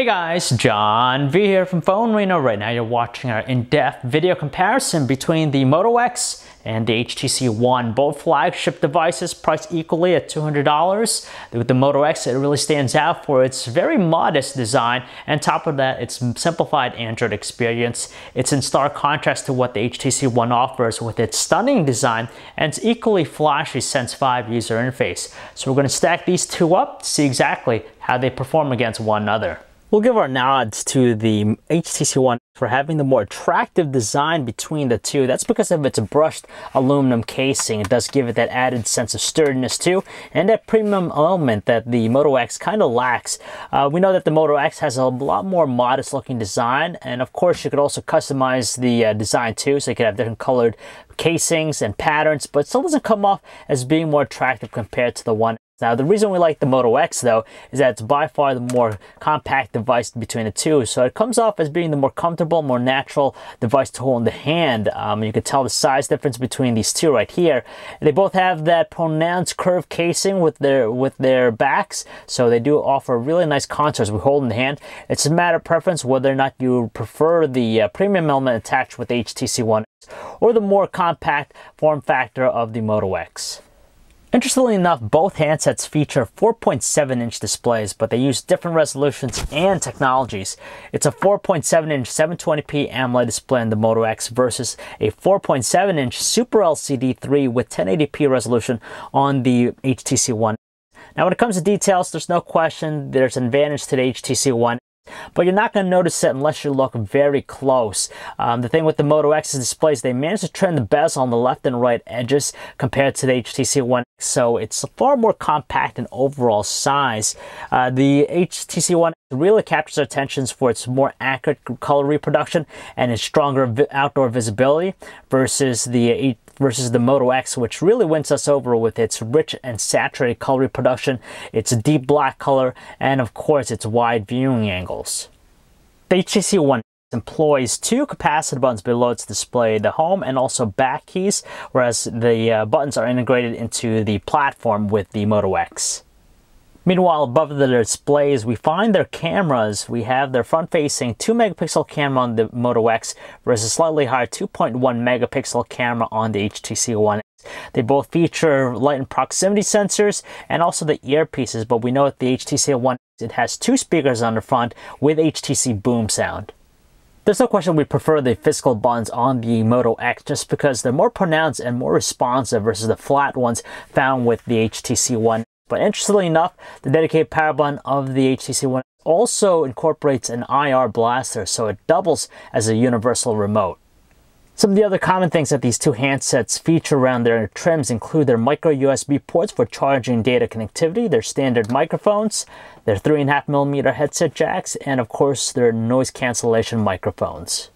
Hey guys, John V here from PhoneArena. Right now you're watching our in-depth video comparison between the Moto X and the HTC One. Both flagship devices priced equally at $200. With the Moto X, it really stands out for its very modest design, and on top of that, its simplified Android experience. It's in stark contrast to what the HTC One offers with its stunning design and its equally flashy Sense 5 user interface. So we're going to stack these two up to see exactly how they perform against one another. We'll give our nods to the HTC One for having the more attractive design between the two. That's because of its brushed aluminum casing. It does give it that added sense of sturdiness too, and that premium element that the Moto X kind of lacks. We know that the Moto X has a lot more modest looking design, and of course you could also customize the design too, so you could have different colored casings and patterns, but it still doesn't come off as being more attractive compared to the One. Now, the reason we like the Moto X, though, is that it's by far the more compact device between the two. So it comes off as being the more comfortable, more natural device to hold in the hand. You can tell the size difference between these two right here. They both have that pronounced curved casing with their backs, so they do offer really nice contours we hold in the hand. It's a matter of preference whether or not you prefer the premium element attached with the HTC One X or the more compact form factor of the Moto X. Interestingly enough, both handsets feature 4.7-inch displays, but they use different resolutions and technologies. It's a 4.7-inch 720p AMOLED display in the Moto X versus a 4.7-inch Super LCD 3 with 1080p resolution on the HTC One. Now, when it comes to details, there's no question there's an advantage to the HTC One, but you're not going to notice it unless you look very close. The thing with the Moto X's displays, they managed to trim the bezel on the left and right edges compared to the HTC One X, so it's far more compact in overall size. The HTC One X really captures our attentions for its more accurate color reproduction and its stronger outdoor visibility versus the Moto X, which really wins us over with its rich and saturated color reproduction, its deep black color, and of course its wide viewing angles. The HTC One employs two capacitive buttons below its display, the home and also back keys, whereas the buttons are integrated into the platform with the Moto X. Meanwhile, above the displays, we find their cameras. We have their front-facing 2-megapixel camera on the Moto X versus a slightly higher 2.1-megapixel camera on the HTC One X. They both feature light and proximity sensors and also the earpieces, but we know at the HTC One X, it has two speakers on the front with HTC Boom sound. There's no question we prefer the physical buttons on the Moto X just because they're more pronounced and more responsive versus the flat ones found with the HTC One. But interestingly enough, the dedicated power button of the HTC One also incorporates an IR blaster, so it doubles as a universal remote. Some of the other common things that these two handsets feature around their trims include their micro USB ports for charging data connectivity, their standard microphones, their 3.5mm headset jacks, and of course their noise cancellation microphones.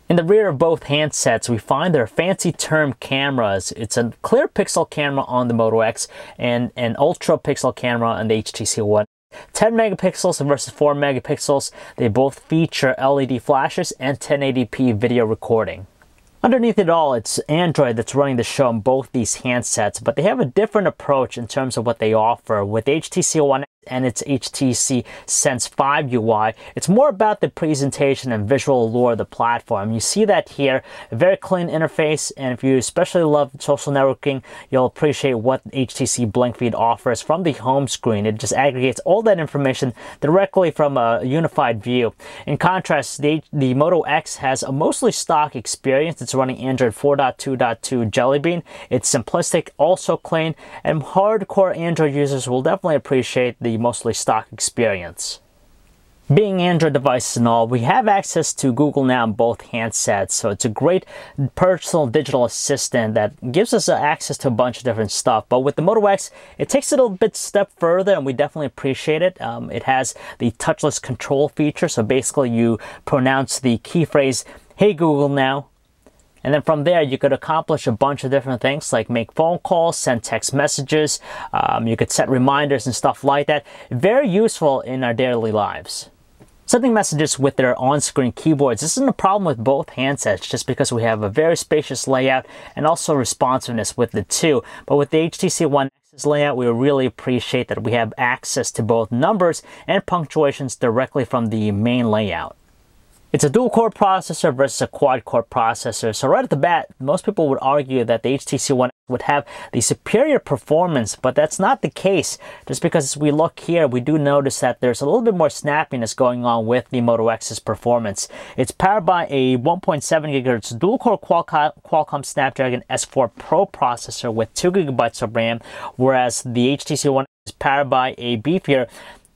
In the rear of both handsets, we find their fancy term cameras. It's a clear pixel camera on the Moto X and an ultra pixel camera on the HTC One. 10 megapixels versus 4 megapixels. They both feature LED flashes and 1080p video recording. Underneath it all, it's Android that's running the show on both these handsets, but they have a different approach in terms of what they offer. With HTC One and its HTC Sense 5 UI, it's more about the presentation and visual allure of the platform. You see that here, a very clean interface, and if you especially love social networking, you'll appreciate what HTC Blink Feed offers from the home screen. It just aggregates all that information directly from a unified view. In contrast, the Moto X has a mostly stock experience. It's running Android 4.2.2 Jelly Bean. It's simplistic, also clean, and hardcore Android users will definitely appreciate the mostly stock experience. Being Android devices and all, we have access to Google Now on both handsets, so it's a great personal digital assistant that gives us access to a bunch of different stuff. But with the Moto X, it takes it a little bit step further, and we definitely appreciate it. It has the touchless control feature, so basically you pronounce the key phrase, "Hey Google Now," and then from there, you could accomplish a bunch of different things like make phone calls, send text messages, you could set reminders and stuff like that. Very useful in our daily lives. Sending messages with their on-screen keyboards, this isn't a problem with both handsets just because we have a very spacious layout and also responsiveness with the two. But with the HTC One X, layout, we really appreciate that we have access to both numbers and punctuations directly from the main layout. It's a dual-core processor versus a quad-core processor, so right at the bat, most people would argue that the HTC One would have the superior performance, but that's not the case. Just because as we look here, we do notice that there's a little bit more snappiness going on with the Moto X's performance. It's powered by a 1.7 GHz dual-core Qualcomm Snapdragon S4 Pro processor with 2 GB of RAM, whereas the HTC One is powered by a beefier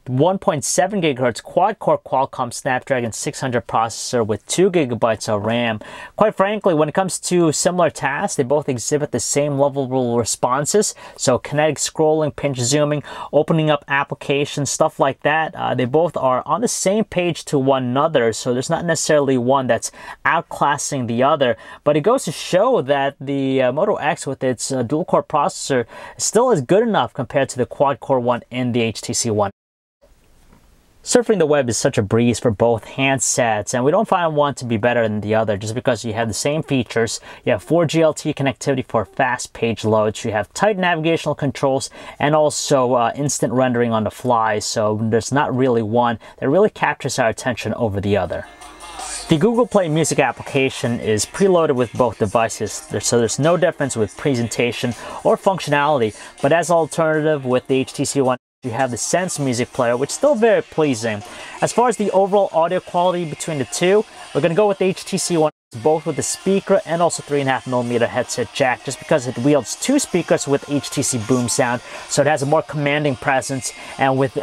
1.7 GHz quad-core Qualcomm Snapdragon 600 processor with 2 GB of RAM. Quite frankly, when it comes to similar tasks, they both exhibit the same level of responses. So kinetic scrolling, pinch zooming, opening up applications, stuff like that. They both are on the same page to one another, so there's not necessarily one that's outclassing the other. But it goes to show that the Moto X with its dual-core processor still is good enough compared to the quad-core one in the HTC One. Surfing the web is such a breeze for both handsets, and we don't find one to be better than the other just because you have the same features. You have 4G LTE connectivity for fast page loads, you have tight navigational controls, and also instant rendering on the fly, so there's not really one that really captures our attention over the other. The Google Play Music application is preloaded with both devices, so there's no difference with presentation or functionality, but as an alternative with the HTC One, you have the Sense music player, which is still very pleasing. As far as the overall audio quality between the two, we're going to go with the HTC One, both with the speaker and also 3.5mm headset jack, just because it wields two speakers with HTC Boom sound, so it has a more commanding presence. And with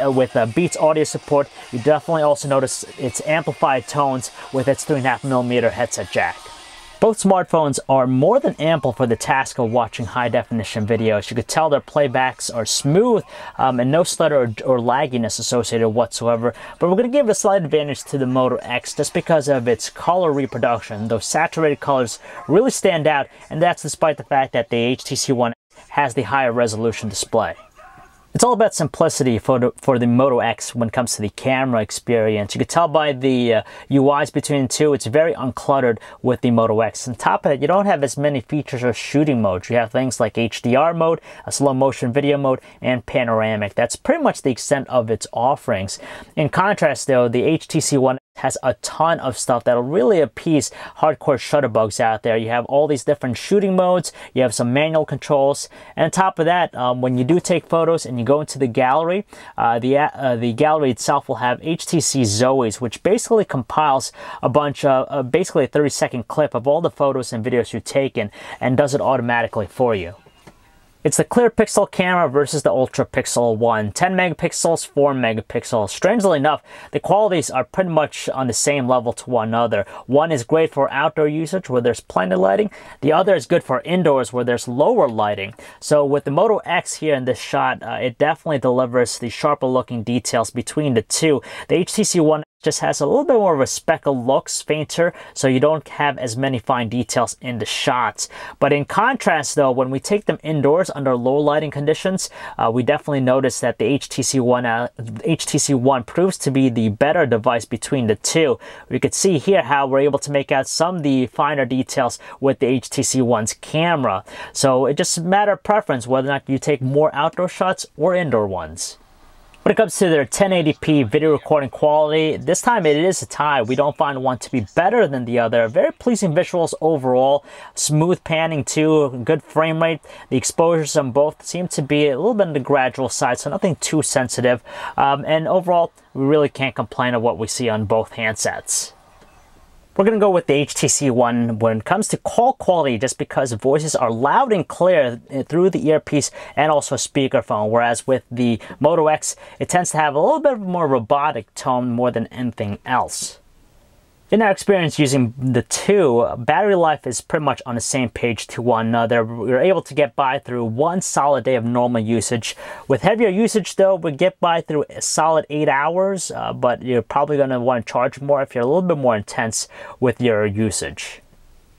Beats audio support, you definitely also notice its amplified tones with its 3.5mm headset jack. Both smartphones are more than ample for the task of watching high-definition videos. You could tell their playbacks are smooth and no stutter or lagginess associated whatsoever. But we're going to give a slight advantage to the Moto X just because of its color reproduction. Those saturated colors really stand out, and that's despite the fact that the HTC One has the higher resolution display. It's all about simplicity for the Moto X when it comes to the camera experience. You can tell by the UIs between the two, it's very uncluttered with the Moto X. On top of it, you don't have as many features or shooting modes. You have things like HDR mode, a slow motion video mode, and panoramic. That's pretty much the extent of its offerings. In contrast though, the HTC One has a ton of stuff that'll really appease hardcore shutterbugs out there. You have all these different shooting modes, you have some manual controls, and on top of that, when you do take photos and you go into the gallery, the gallery itself will have HTC Zoes, which basically compiles a bunch of, basically a 30-second clip of all the photos and videos you've taken and does it automatically for you. It's the clear pixel camera versus the ultra pixel one. 10 megapixels, 4 megapixels. Strangely enough, the qualities are pretty much on the same level to one another. One is great for outdoor usage where there's plenty of lighting. The other is good for indoors where there's lower lighting. So with the Moto X here in this shot, it definitely delivers the sharper looking details between the two. The HTC One just has a little bit more of a speckle looks, fainter, so you don't have as many fine details in the shots. But in contrast though, when we take them indoors under low lighting conditions, we definitely notice that the HTC One proves to be the better device between the two. We could see here how we're able to make out some of the finer details with the HTC One's camera. So it just a matter of preference whether or not you take more outdoor shots or indoor ones. When it comes to their 1080p video recording quality, this time it is a tie. We don't find one to be better than the other. Very pleasing visuals overall, smooth panning too, good frame rate. The exposures on both seem to be a little bit on the gradual side, so nothing too sensitive. And overall, we really can't complain of what we see on both handsets. We're going to go with the HTC One when it comes to call quality just because voices are loud and clear through the earpiece and also speakerphone, whereas with the Moto X, it tends to have a little bit more robotic tone more than anything else. In our experience using the two, battery life is pretty much on the same page to one another. We're able to get by through one solid day of normal usage. With heavier usage though, we get by through a solid 8 hours, but you're probably going to want to charge more if you're a little bit more intense with your usage.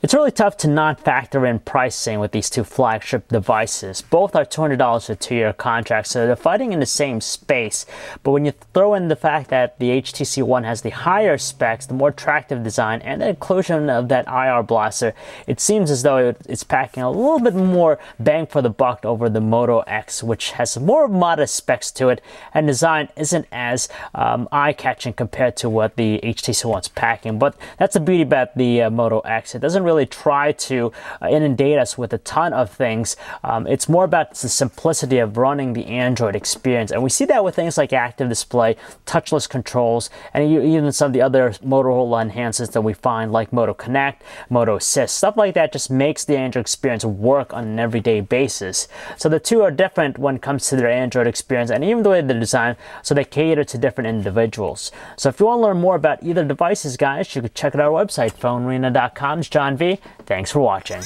It's really tough to not factor in pricing with these two flagship devices. Both are $200 for 2-year contracts, so they're fighting in the same space. But when you throw in the fact that the HTC One has the higher specs, the more attractive design, and the inclusion of that IR blaster, it seems as though it's packing a little bit more bang for the buck over the Moto X, which has more modest specs to it, and design isn't as eye-catching compared to what the HTC One's packing. But that's the beauty about the Moto X. It doesn't really try to inundate us with a ton of things. It's more about the simplicity of running the Android experience, and we see that with things like active display, touchless controls, and even some of the other Motorola enhancements that we find like Moto Connect, Moto Assist. Stuff like that just makes the Android experience work on an everyday basis. So the two are different when it comes to their Android experience and even the way they're designed, so they cater to different individuals. So if you want to learn more about either devices, guys, you can check out our website, PhoneArena.com. John V. Thanks for watching.